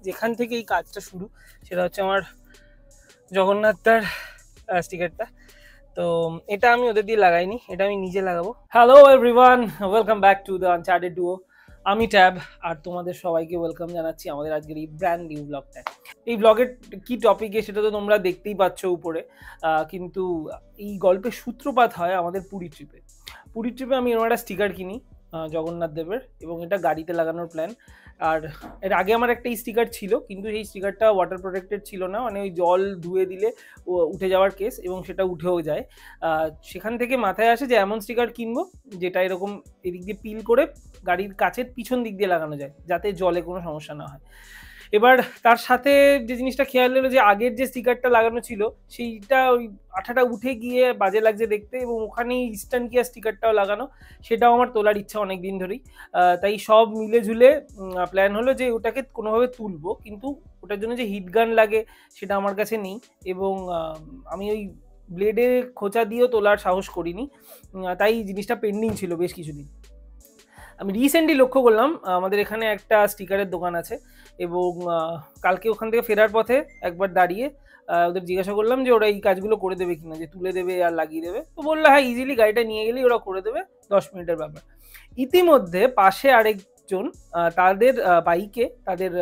যেখান থেকে এই কাজটা শুরু সেটা হচ্ছে আমার জগন্নাথদার স্টিকারটা। তো এটা আমি ওদের দিয়ে লাগাইনি, এটা আমি নিজে লাগাবো। Hello everyone, welcome back to the Uncharted duo. আমি ট্যাব, আর তোমাদের সবাইকে ওয়েলকাম জানাচ্ছি আমাদের আজকের এই ব্র্যান্ড নিউ ব্লগটা। এই ব্লগের কি টপিকে সেটা তো তোমরা দেখতেই পাচ্ছ উপরে, কিন্তু এই গল্পের সূত্রপাত হয় আমাদের পুরী ট্রিপে। পুরী ট্রিপে আমি এরকম একটা স্টিকার কিনি জগন্নাথ দেবের, এবং এটা গাড়িতে লাগানোর প্ল্যান। আর এর আগে আমার একটা স্টিকার ছিল, কিন্তু সেই স্টিকারটা ওয়াটার প্রোটেক্টেড ছিল না, মানে ওই জল ধুয়ে দিলে উঠে যাওয়ার কেস, এবং সেটা উঠেও যায়। সেখান থেকে মাথায় আসে যে এমন স্টিকার কিনবো যেটা এরকম এদিক দিয়ে পিল করে গাড়ির কাচের পিছন দিক দিয়ে লাগানো যায়, যাতে জলে কোনো সমস্যা না হয়। এবার তার সাথে যে জিনিসটা খেয়াল হলো যে আগের যে স্টিকারটা লাগানো ছিল সেইটা ওই আঠাটা উঠে গিয়ে বাজে লাগছে দেখতে, এবং ওখানেই ইস্টার্ন কিয়া স্টিকারটাও লাগানো, সেটাও আমার তোলার ইচ্ছা অনেক দিন ধরেই। তাই সব মিলে ঝুলে প্ল্যান হলো যে ওটাকে কোনোভাবে তুলবো, কিন্তু ওটার জন্য যে হিট গান লাগে সেটা আমার কাছে নেই, এবং আমি ওই ব্লেডে খোঁচা দিয়েও তোলার সাহস করিনি। তাই জিনিসটা পেন্ডিং ছিল বেশ কিছুদিন। আমি রিসেন্টলি লক্ষ্য করলাম আমাদের এখানে একটা স্টিকারের দোকান আছে, এবং কালকে ওখান থেকে ফেরার পথে একবার দাঁড়িয়ে ওদের জিজ্ঞাসা করলাম যে ওরা এই কাজগুলো করে দেবে কিনা, যে তুলে দেবে আর লাগিয়ে দেবে। তো বললো হ্যাঁ, ইজিলি গাড়িটা নিয়ে গেলেই ওরা করে দেবে, 10 মিনিটের ব্যাপার। ইতিমধ্যে পাশে আরেকজন তাদের বাইকে তাদের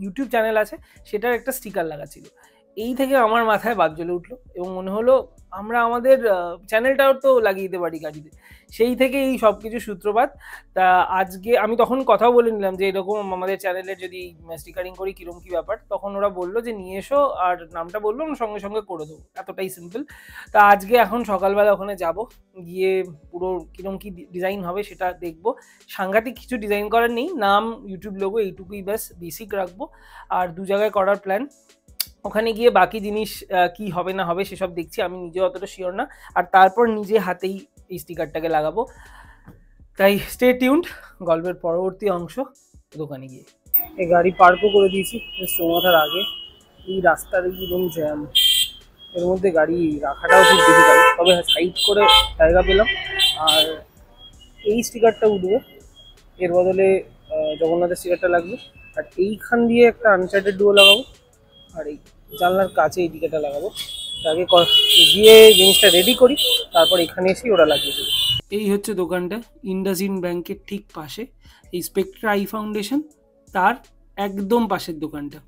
ইউটিউব চ্যানেল আছে, সেটার একটা স্টিকার লাগাচ্ছিল। এই থেকে আমার মাথায় বাদ জ্বলে উঠলো, এবং মনে হলো আমরা আমাদের চ্যানেলটাও তো লাগিয়ে দিতে পারি গাড়িতে। সেই থেকে এই সব কিছু সূত্রপাত। তা আজকে আমি তখন কথাও বলে নিলাম যে এরকম আমাদের চ্যানেলের যদি স্টিকারিং করি কিরম কি ব্যাপার, তখন ওরা বললো যে নিয়ে এসো, আর নামটা বললো আমি সঙ্গে সঙ্গে করে দেবো, এতটাই সিম্পল। তা আজকে এখন সকালবেলা ওখানে যাব, গিয়ে পুরো কিরম কি ডিজাইন হবে সেটা দেখবো। সাংঘাতিক কিছু ডিজাইন করার নেই, নাম ইউটিউব লোগো এইটুকুই ব্যাস বেসিক রাখবো। আর 2 জায়গায় করার প্ল্যান, ওখানে গিয়ে বাকি জিনিস কি হবে না হবে সেসব দেখছি, আমি নিজে অতটা শিওর না। আর তারপর নিজে হাতেই এই স্টিকারটাকে লাগাবো। তাই স্টে টিউনড, গল্পের পরবর্তী অংশ দোকানে গিয়ে। এই গাড়ি পার্কও করে দিয়েছি চৌমাথার আগে। এই রাস্তার একদম জ্যাম, এর মধ্যে গাড়ি রাখাটাও খুব ডিফিকাল্ট, তবে সাইড করে জায়গা পেলাম। আর এই স্টিকারটা উঠবে, এর বদলে জগন্নাথের স্টিকারটা লাগবে। আর এইখান দিয়ে একটা আনচার্টেড ডুও লাগাবো, আর এই জানলার কাছে এই দিকেটা লাগাবো। আগে গিয়ে জিনিসটা রেডি করি, তারপর এখানে এসে ওরা লাগিয়ে দেবে। এই হচ্ছে দোকানটা, ইন্ডাসইন্ড ব্যাংকের ঠিক পাশে, এই স্পেকট্রা আই ফাউন্ডেশন তার একদম পাশের দোকানটা।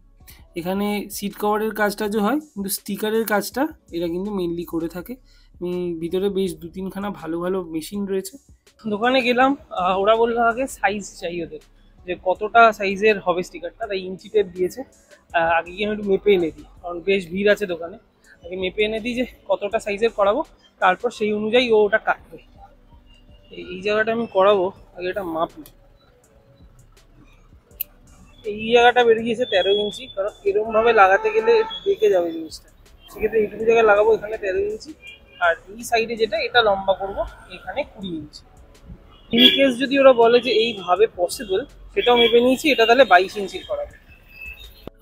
এখানে সিট কভারের কাজটা যে হয়, কিন্তু স্টিকারের কাজটা এরা কিন্তু মেনলি করে থাকে। ভিতরে বেশ 2-3খানা ভালো ভালো মেশিন রয়েছে। দোকানে গেলাম, ওরা বললো আগে সাইজ চাই ওদের, যে কতটা সাইজের হবে স্টিকারটা, তাই ইঞ্চি টেপ দিয়েছে। আগে গিয়ে আমি একটু মেপে এনে দিই, কারণ বেশ ভিড় আছে দোকানে। আগে মেপে এনে দিই যে কতটা সাইজের করাবো, তারপর সেই অনুযায়ী ও ওটা কাটবে। এই জায়গাটা আমি করাবো, আগে এটা মাপ নিই। এই জায়গাটা বেরিয়ে গিয়েছে 13 ইঞ্চি, কারণ এরকমভাবে লাগাতে গেলে একটু বেঁকে যাবে জিনিসটা, সেক্ষেত্রে এইটুকু জায়গায় লাগাবো, এখানে 13 ইঞ্চি। আর এই সাইডে যেটা এটা লম্বা করবো, এখানে 20 ইঞ্চি। ইন কেস যদি ওরা বলে যে এইভাবে পসিবল, সেটাও মেপে নিয়েছি, এটা তাহলে 22 ইঞ্চির করাবে।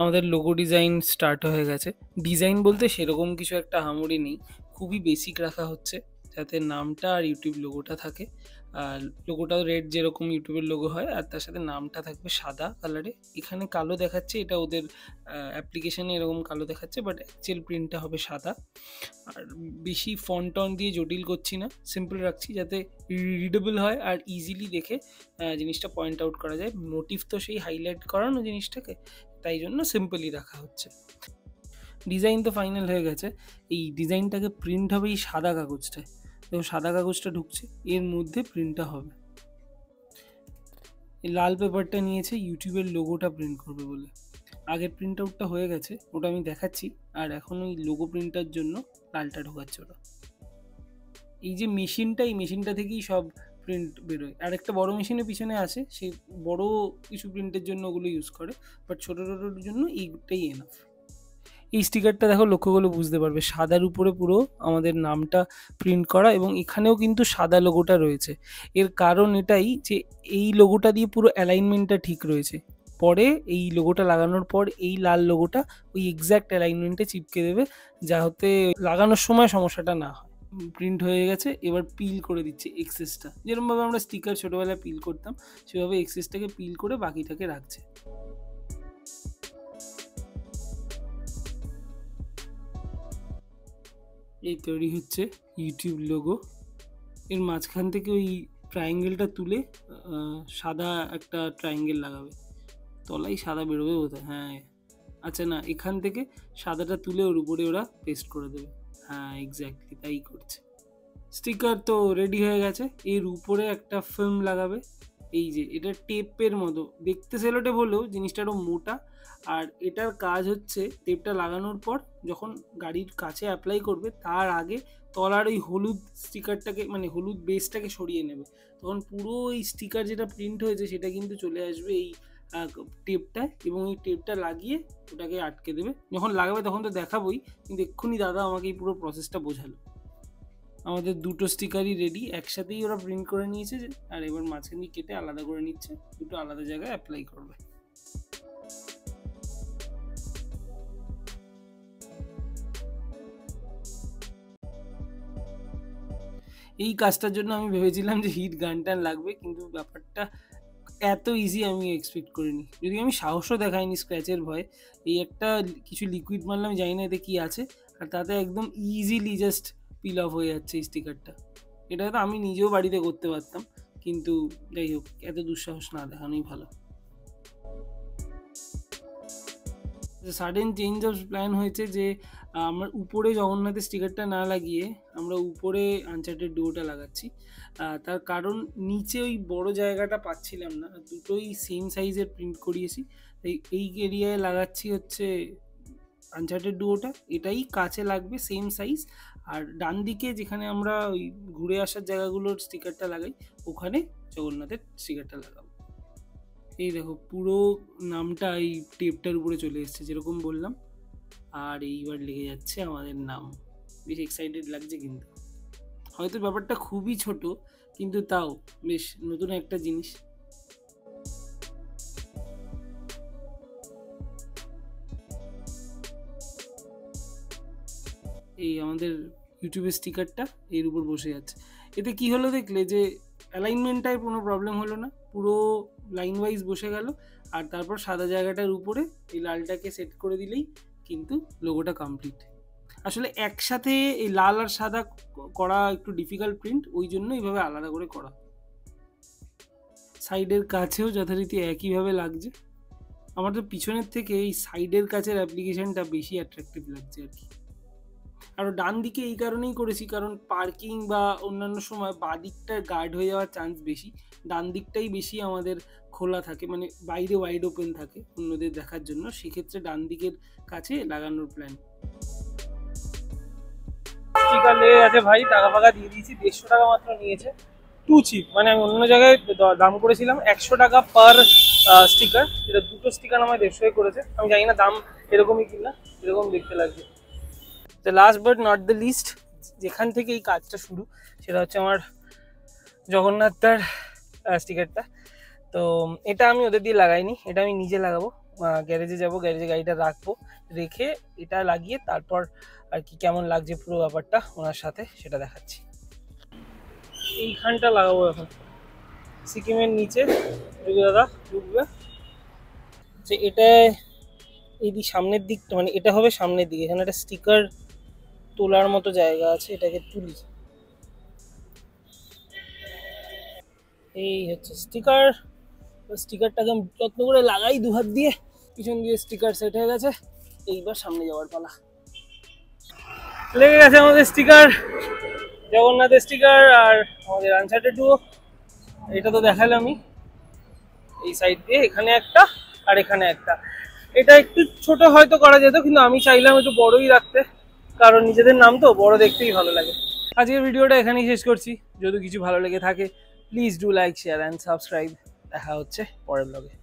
আমাদের লোগো ডিজাইন স্টার্ট হয়ে গেছে। ডিজাইন বলতে সেরকম কিছু একটা আহামরি নেই, খুবই বেসিক রাখা হচ্ছে, যাতে নামটা আর ইউটিউব লোগোটা থাকে। আর লোগোটাও রেড যেরকম ইউটিউবের লোগো হয়, আর তার সাথে নামটা থাকবে সাদা কালারে। এখানে কালো দেখাচ্ছে, এটা ওদের অ্যাপ্লিকেশানে এরকম কালো দেখাচ্ছে, বাট অ্যাকচুয়াল প্রিন্টটা হবে সাদা। আর বেশি ফন্ট টন দিয়ে জটিল করছি না, সিম্পল রাখছি যাতে রিডেবল হয় আর ইজিলি দেখে জিনিসটা পয়েন্ট আউট করা যায়। মোটিভ তো সেই হাইলাইট করানো জিনিসটাকে, তাই জন্য সিম্পলই রাখা হচ্ছে। ডিজাইন তো ফাইনাল হয়ে গেছে। এই ডিজাইনটাকে প্রিন্ট হবে এই সাদা কাগজটায়, তো সাদা কাগজটা ঢুকছে, এর মধ্যে প্রিন্টটা হবে। এই লাল পেপারটা নিয়েছে ইউটিউবের লোগোটা প্রিন্ট করবে বলে। আগের প্রিন্ট আউটটা হয়ে গেছে, ওটা আমি দেখাচ্ছি। আর এখন ওই লোগো প্রিন্টার জন্য লালটা ঢোকাচ্ছে ওরা। এই যে মেশিনটা, এই মেশিনটা থেকেই সব প্রিন্ট বেরোয়। আর একটা বড়ো মেশিনের পিছনে আছে, সেই বড়ো কিছু প্রিন্টের জন্য ওগুলো ইউজ করে, বাট ছোটো ছোটোর জন্য এইটাই এনাফ। এই স্টিকারটা দেখো, লক্ষ্য করলে বুঝতে পারবে, সাদার উপরে পুরো আমাদের নামটা প্রিন্ট করা, এবং এখানেও কিন্তু সাদা লোগোটা রয়েছে। এর কারণ এটাই যে এই লোগোটা দিয়ে পুরো অ্যালাইনমেন্টটা ঠিক রয়েছে। পরে এই লোগোটা লাগানোর পর এই লাল লোগোটা ওই এক্স্যাক্ট অ্যালাইনমেন্টে চিপকে দেবে, যাতে লাগানোর সময় সমস্যাটা না হয়। প্রিন্ট হয়ে গেছে, এবার পিল করে দিচ্ছে এক্সেসটা, যেরকমভাবে আমরা স্টিকার ছোটোবেলায় পিল করতাম সেভাবে এক্সেসটাকে পিল করে বাকিটাকে রাখছে। এই তৈরি হচ্ছে ইউটিউব লোগো। এর মাঝখান থেকে ওই ট্রায়াঙ্গেলটা তুলে সাদা একটা ট্রায়াঙ্গেল লাগাবে, তলাই সাদা বেরোবে বোধহয়। হ্যাঁ আচ্ছা, না, এখান থেকে সাদাটা তুলে ওর উপরে ওরা পেস্ট করে দেবে। হ্যাঁ এক্স্যাক্টলি তাই করছে। স্টিকার তো রেডি হয়ে গেছে। এর উপরে একটা ফিল্ম লাগাবে, এই যে এটা টেপের মতো দেখতে, সেলোটেপ হলেও জিনিসটা আরও মোটা। আর এটার কাজ হচ্ছে টেপটা লাগানোর পর যখন গাড়ির কাছে অ্যাপ্লাই করবে তার আগে তলার ওই হলুদ স্টিকারটাকে, মানে হলুদ বেসটাকে সরিয়ে নেবে, তখন পুরো ওই স্টিকার যেটা প্রিন্ট হয়েছে সেটা কিন্তু চলে আসবে এই টেপটায়, এবং এই টেপটা লাগিয়ে ওটাকে আটকে দেবে। যখন লাগাবে তখন তো দেখাবোই, কিন্তু এক্ষুনি দাদা আমাকে এই পুরো প্রসেসটা বোঝালো। আমাদের দুটো স্টিকারই রেডি, একসাথেই ওরা প্রিন্ট করে নিয়েছে, আর এবার মাঝখানে কেটে আলাদা করে নিচ্ছে, দুটো আলাদা জায়গায় অ্যাপ্লাই করবে। এই কাজটার জন্য আমি ভেবেছিলাম যে হিট গান টান লাগবে, কিন্তু ব্যাপারটা এত ইজি আমি এক্সপেক্ট করিনি। যদি আমি সাহসও দেখাইনি স্ক্র্যাচের ভয়ে, এই একটা কিছু লিকুইড মারলাম, জানি না এতে কী আছে, আর তাতে একদম ইজিলি জাস্ট পিল অফ হয়ে যাচ্ছে এই স্টিকারটা। এটা তো আমি নিজেও বাড়িতে করতে পারতাম, কিন্তু যাই হোক, এত দুঃসাহস না দেখানোই ভালো। সাডেন চেঞ্জ অফ প্ল্যান হয়েছে যে আমরা উপরে জগন্নাথের স্টিকারটা না লাগিয়ে আমরা উপরে আনচার্টেড ডুয়োটা লাগাচ্ছি। তার কারণ নিচে ওই বড় জায়গাটা পাচ্ছিলাম না, দুটোই সেম সাইজের প্রিন্ট করিয়েছি, তাই এই এরিয়ায় লাগাচ্ছি হচ্ছে আনচার্টেড ডুয়োটা। এটাই কাছে লাগবে, সেম সাইজ। আর ডান দিকে যেখানে আমরা ওই ঘুরে আসার জায়গাগুলোর স্টিকারটা লাগাই, ওখানে জগন্নাথের স্টিকারটা লাগাবো। এই দেখো পুরো নামটা এই টেপটার উপরে চলে এসেছে যেরকম বললাম, আর এইবার লেগে যাচ্ছে আমাদের নাম। বেশ এক্সাইটেড লাগছে, কিন্তু হয়তো ব্যাপারটা খুবই ছোট, কিন্তু তাও বেশ নতুন একটা জিনিস। এই আমাদের ইউটিউবের স্টিকারটা এর উপর বসে যাচ্ছে। এতে কি হলো দেখলে, যে অ্যালাইনমেন্টটায় কোনো প্রবলেম হলো না, পুরো লাইন ওয়াইজ বসে গেল। আর তারপর সাদা জায়গাটার উপরে এই লালটাকে সেট করে দিলেই কিন্তু লোগোটা কমপ্লিট। আসলে একসাথে এই লাল আর সাদা করা একটু ডিফিকাল্ট প্রিন্ট, ওই জন্য এইভাবে আলাদা করে করা। সাইডের কাছেও যথারীতি একইভাবে লাগছে। আমার তো পিছনের থেকে এই সাইডের কাছের অ্যাপ্লিকেশনটা বেশি অ্যাট্রাকটিভ লাগছে আর কি। আর ডান দিকে এই কারণেই করেছি, কারণ পার্কিং বা অন্যান্য সময় বাঁ দিকটা গার্ড হয়ে যাওয়ার চান্স বেশি, ডান দিকটাই বেশি আমাদের খোলা থাকে, মানে বাইরে ওয়াইড ওপেন থাকে অন্যদের দেখার জন্য, সেক্ষেত্রে ডান দিকের কাছে লাগানোর প্ল্যান। স্টিকার লেগে গেছে ভাই, টাকা ফাকা দিয়ে দিয়েছি, 150 টাকা মাত্র নিয়েছে, টু চিপ। মানে আমি অন্য জায়গায় দাম করেছিলাম 100 টাকা পার স্টিকার, যেটা দুটো স্টিকার আমার 150 করেছে। আমি জানি না দাম এরকমই কিনা, এরকম দেখতে লাগছে। The last but not the least, যেখান থেকে এই কাজটা শুরু সেটা হচ্ছে আমার জগন্নাথদার স্টিকারটা। তো এটা আমি ওদের দিয়ে লাগাইনি, এটা আমি নিজে লাগাবো। গ্যারেজে যাব, গ্যারেজে গাড়িটা রাখবো, রেখে এটা লাগিয়ে তারপর আর কি কেমন লাগছে পুরো ব্যাপারটা ওনার সাথে সেটা দেখাচ্ছি। এইখানটা লাগাবো এখন, সিকিমের নিচে দাদা ঢুকবে যে এটা এই সামনের দিকটা, মানে এটা হবে সামনের দিকে, এখানে একটা স্টিকার তোলার মতো জায়গা আছে, এটাকে তুলি। এই হচ্ছে স্টিকার, স্টিকারটাকে যত্ন করে লাগাই দু হাত দিয়ে, পিছন দিয়ে স্টিকার সেট হয়ে গেছে, এইবার সামনে যাওয়ার পালা। লেগে গেছে আমাদের স্টিকার, জগন্নাথের স্টিকার আর আমাদের আনচার্টেড ডুয়ো। এটা তো দেখালামই, এই সাইড দিয়ে এখানে একটা আর এখানে একটা। এটা একটু ছোট হয়তো করা যেত, কিন্তু আমি চাইলাম একটু বড়ই রাখতে, কারণ নিজেদের নাম তো বড় দেখতেই ভালো লাগে। আজকের ভিডিওটা এখানেই শেষ করছি। যদি কিছু ভালো লেগে থাকে please do like, share and subscribe. দেখা হচ্ছে পরের ব্লগে।